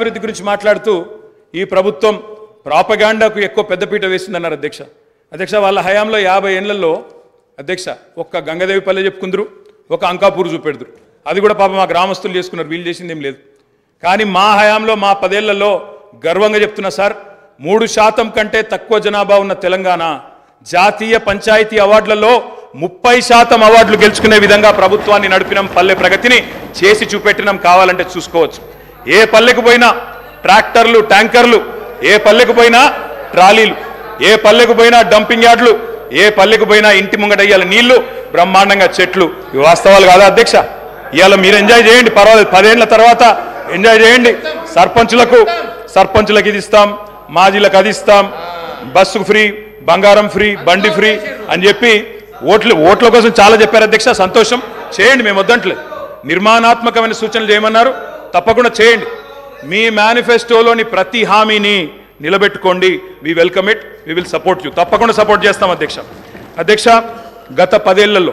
అభివృద్ధి గురించి మాట్లాడుతూ ఈ ప్రభుత్వం ప్రాపగాండాకు ఎక్కువ పెద్దపీట వేసిందన్నారు అధ్యక్ష వాళ్ళ హయాంలో 50 ఏళ్లలో అధ్యక్ష ఒక్క గంగదేవిపల్లె చెప్పుకుందరు, ఒక అంకాపూర్ చూపెడుదురు. అది కూడా పాపం మా గ్రామస్తులు చేసుకున్నారు, వీళ్ళు చేసింది ఏం లేదు. కానీ మా హయాంలో మా 10 ఏళ్లలో గర్వంగా చెప్తున్నా సార్, 3% కంటే తక్కువ జనాభా ఉన్న తెలంగాణ జాతీయ పంచాయతీ అవార్డులలో 30% అవార్డులు గెలుచుకునే విధంగా ప్రభుత్వాన్ని నడిపినాం. పల్లె ప్రగతిని చేసి చూపెట్టినాం. కావాలంటే చూసుకోవచ్చు. ఏ పల్లెకు పోయినా ట్రాక్టర్లు, ట్యాంకర్లు, ఏ పల్లెకు పోయినా ట్రాలీలు, ఏ పల్లెకు పోయినా డంపింగ్ యార్డులు, ఏ పల్లెకు పోయినా ఇంటి ముంగట ఇయ్యాల నీళ్లు, బ్రహ్మాండంగా చెట్లు. ఇవి వాస్తవాలు కాదా అధ్యక్ష? ఇవాళ మీరు ఎంజాయ్ చేయండి, పర్వాలేదు. 10 ఏళ్ల తర్వాత ఎంజాయ్ చేయండి. సర్పంచులకు ఇది ఇస్తాం, మాజీలకు అది ఇస్తాం, బస్సు ఫ్రీ, బంగారం ఫ్రీ, బండి ఫ్రీ అని చెప్పి ఓట్ల కోసం చాలా చెప్పారు అధ్యక్ష. సంతోషం, చేయండి, మేము వద్దంటలేదు. నిర్మాణాత్మకమైన సూచనలు చేయమన్నారు, తప్పకుండా చేయండి. మీ మేనిఫెస్టోలోని ప్రతి హామీని నిలబెట్టుకోండి. We welcome it, we will support you. తప్పకుండా సపోర్ట్ చేస్తాం అధ్యక్ష. గత 10 ఏళ్లలో